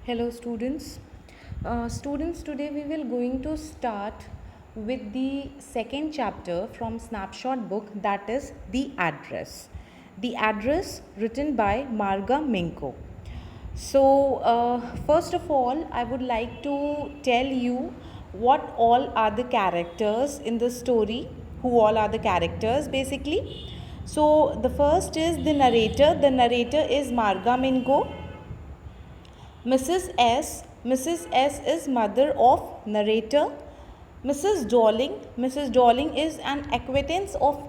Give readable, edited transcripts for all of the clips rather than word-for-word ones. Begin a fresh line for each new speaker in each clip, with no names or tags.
Hello students. Students, today we will going to start with the second chapter from Snapshot book, that is The Address. The Address, written by Marga Minko. First of all, I would like to tell you what all are the characters in the story, who all are the characters basically. So the first is the narrator. The narrator is Marga Minko. Mrs. S is mother of narrator. Mrs. Darling is an acquaintance of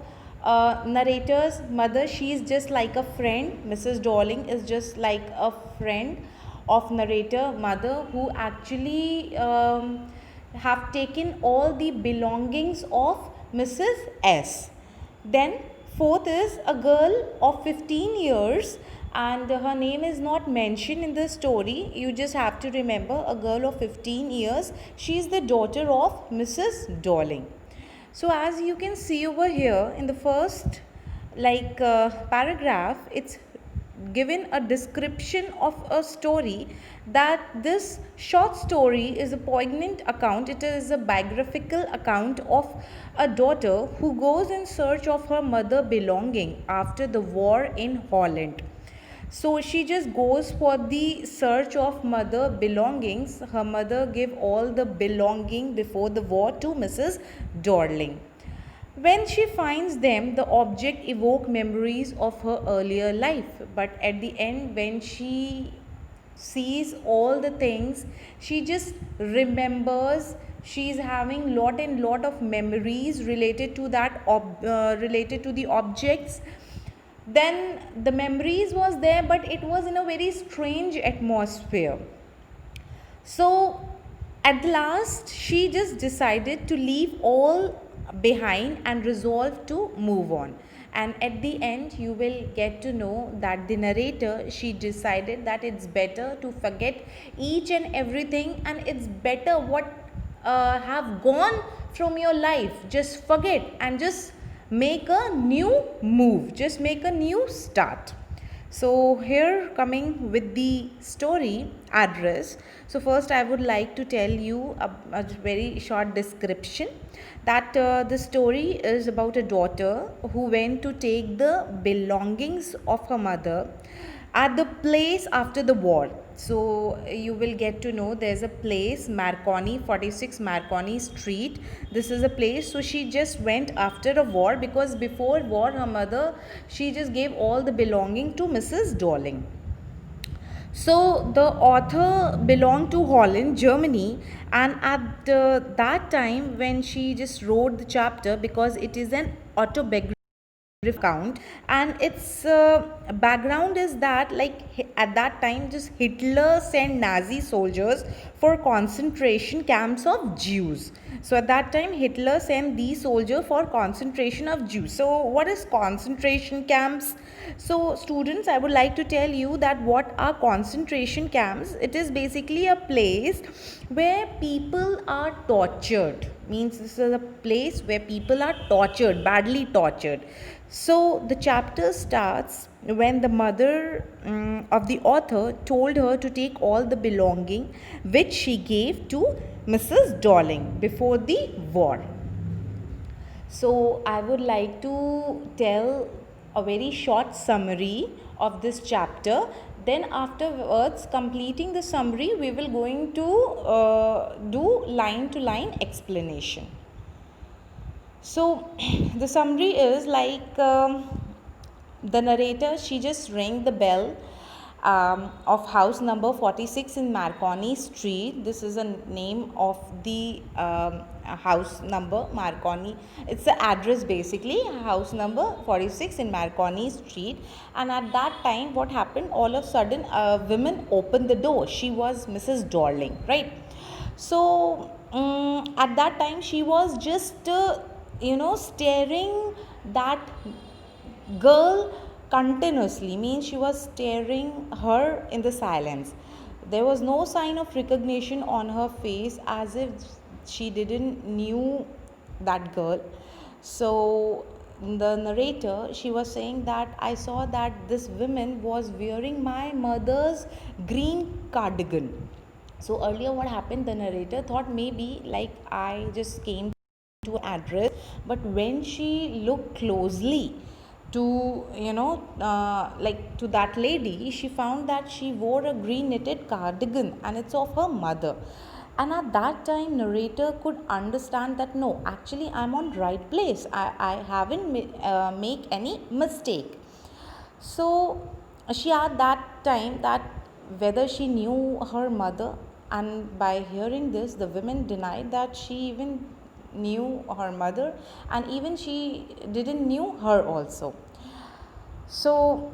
narrator's mother. She is just like a friend. Mrs. Darling is just like a friend of narrator mother who actually have taken all the belongings of Mrs. S. Then fourth is a girl of 15 years, and her name is not mentioned in the story. You just have to remember a girl of 15 years. She is the daughter of Mrs. Darling. So as you can see over here in the first paragraph, it's given a description of a story, that this short story is a poignant account. It is a biographical account of a daughter who goes in search of her mother belonging after the war in Holland. So she just goes for the search of mother belongings. Her mother gave all the belonging before the war to Mrs. Darling. When she finds them, the object evoke memories of her earlier life. But at the end, when she sees all the things, she just remembers. She's having lot and lot of memories related to that related to the objects. Then the memories was there, but it was in a very strange atmosphere. So at last, she just decided to leave all behind and resolved to move on. And at the end, you will get to know that the narrator, she decided that it's better to forget each and everything, and it's better what have gone from your life. Just forget and just make a new move. Just make a new start. So here coming with the story Address. So first I would like to tell you a very short description, that the story is about a daughter who went to take the belongings of her mother at the place after the war. So you will get to know there's a place, Marconi, 46 Marconi Street. This is a place. So she just went after a war, because before war her mother, she just gave all the belonging to Mrs. Darling. So the author belonged to Holland, Germany, and at that time when she just wrote the chapter, because it is an autobiography account, and its background is that, at that time, just Hitler sent Nazi soldiers for concentration camps of Jews. So at that time Hitler sent these soldiers for concentration of Jews. So what is concentration camps? So students, I would like to tell you that what are concentration camps. It is basically a place where people are tortured. Means this is a place where people are tortured, badly tortured. So the chapter starts when the mother of the author told her to take all the belonging which she gave to Mrs. Darling before the war. So I would like to tell a very short summary of this chapter. Then afterwards, completing the summary, we will going to do line to line explanation. So the summary is the narrator, she just rang the bell of house number 46 in Marconi Street. This is a name of the house number, Marconi. It's the address basically, house number 46 in Marconi Street. And at that time, what happened? All of a sudden, a woman opened the door. She was Mrs. Darling, right? So at that time, she was just staring that girl continuously. Means she was staring her in the silence. There was no sign of recognition on her face, as if she didn't knew that girl. So the narrator, she was saying that I saw that this woman was wearing my mother's green cardigan. So earlier what happened, the narrator thought maybe like I just came to an address, but when she looked closely to like to that lady, she found that she wore a green knitted cardigan and it's of her mother. And at that time narrator could understand that no, actually I'm on right place, I haven't make any mistake. So she asked that time that whether she knew her mother, and by hearing this, the woman denied that she even knew her mother, and even she didn't knew her also. So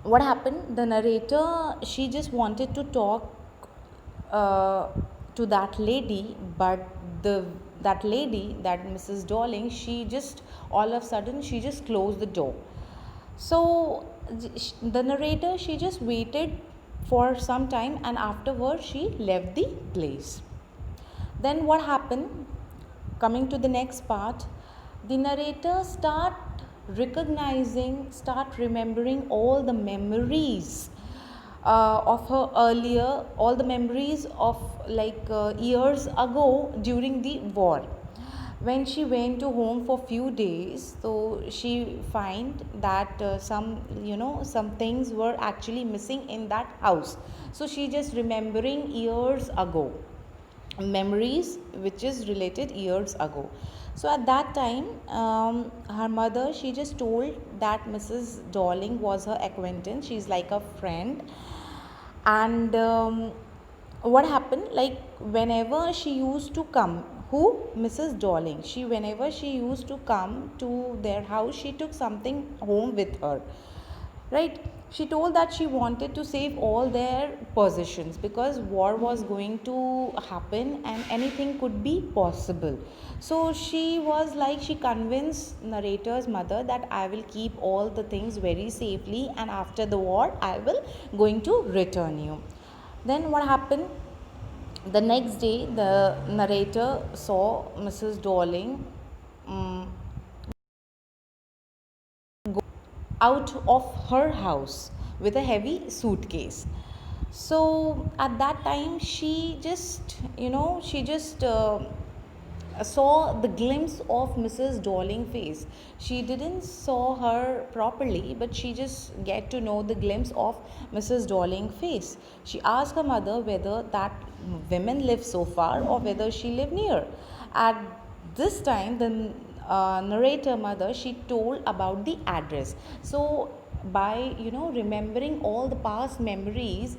what happened? The narrator, she just wanted to talk uh, to that lady, but the that lady, that Mrs. Darling, she just all of a sudden she just closed the door. So the narrator, she just waited for some time and afterwards she left the place. Then what happened? Coming to the next part, the narrator start remembering all the memories of her earlier, all the memories of years ago during the war. When she went to home for few days, so she find that some things were actually missing in that house. So she just remembering years ago, memories which is related years ago. So at that time, her mother, she just told that Mrs. Darling was her acquaintance, she's like a friend. And what happened, like whenever she used to come, who, Mrs. Darling, she whenever she used to come to their house, she took something home with her, right? She told that she wanted to save all their possessions because war was going to happen and anything could be possible. So she was like, she convinced narrator's mother that I will keep all the things very safely and after the war I will going to return you. Then what happened, the next day the narrator saw Mrs. Darling out of her house with a heavy suitcase. So at that time she just saw the glimpse of Mrs. Darling face. She didn't saw her properly, but she just get to know the glimpse of Mrs. Darling face. She asked her mother whether that women live so far or whether she live near. At this time, the narrator mother, she told about the address. So by remembering all the past memories,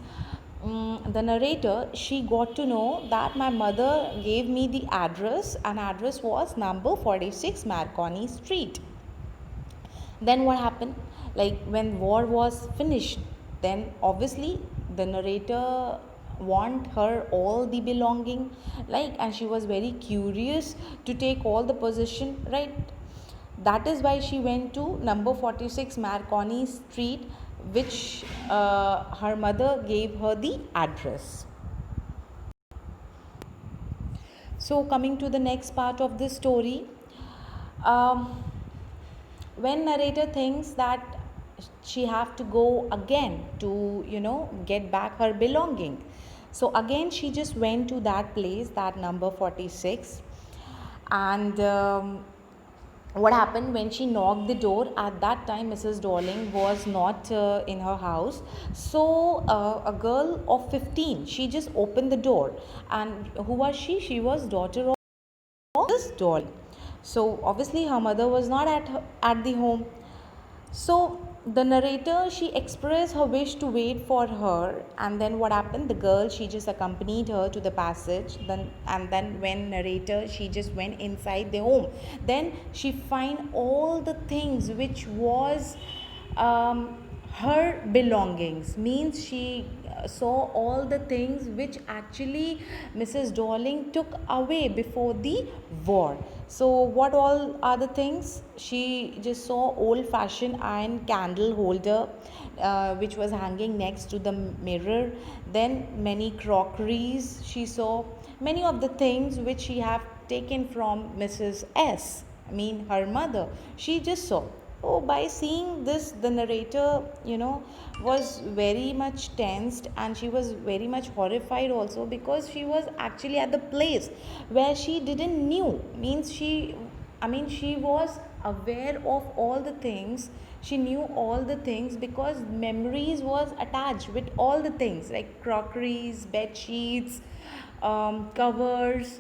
the narrator, she got to know that my mother gave me the address, and address was number 46 Marconi Street. Then what happened, like when war was finished, then obviously the narrator want her all the belonging, like, and she was very curious to take all the possession, right? That is why she went to number 46 Marconi Street, which her mother gave her the address. So coming to the next part of this story, um, when narrator thinks that she have to go again to get back her belonging, so again she just went to that place, that number 46. And what happened, when she knocked the door, at that time Mrs. Darling was not in her house. So a girl of 15, she just opened the door, and who was she was daughter of this doll. So obviously her mother was not at the home. So the narrator, she expressed her wish to wait for her, and then what happened, the girl, she just accompanied her to the passage. Then when narrator, she just went inside the home, then she find all the things which was her belongings, means she saw all the things which actually Mrs. Darling took away before the war. So what all are the things? She just saw old fashioned iron candle holder which was hanging next to the mirror. Then many crockeries she saw, many of the things which she have taken from Mrs. S, I mean her mother, she just saw. Oh, by seeing this, the narrator, was very much tensed, and she was very much horrified also, because she was actually at the place where she didn't knew. Means she was aware of all the things. She knew all the things because memories was attached with all the things like crockeries, bed sheets, covers,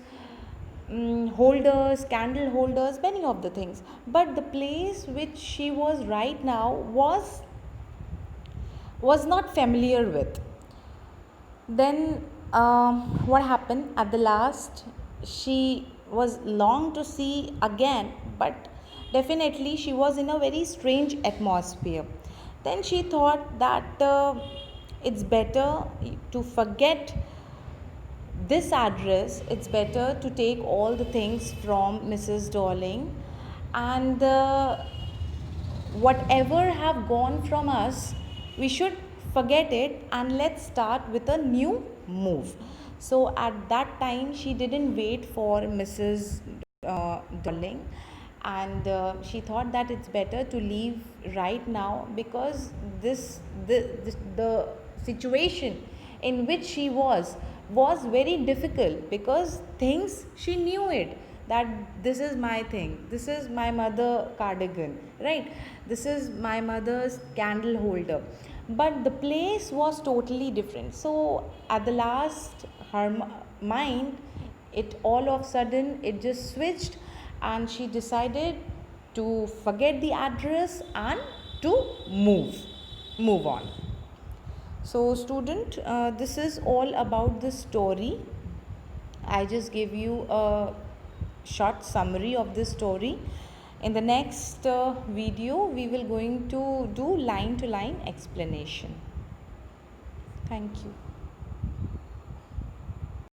holders, candle holders, many of the things. But the place which she was right now was not familiar with. Then what happened at the last? She was long to see again, but definitely she was in a very strange atmosphere. Then she thought that it's better to forget this address. It's better to take all the things from Mrs. Darling, and whatever have gone from us, we should forget it, and let's start with a new move. So at that time, she didn't wait for Mrs. Darling, and she thought that it's better to leave right now, because the situation in which she was very difficult, because things, she knew it, that this is my thing, this is my mother cardigan, right, this is my mother's candle holder, but the place was totally different. So at the last, her mind, it all of a sudden it just switched, and she decided to forget the address and to move on. So student, this is all about the story. I just give you a short summary of this story. In the next video, we will going to do line to line explanation. Thank you.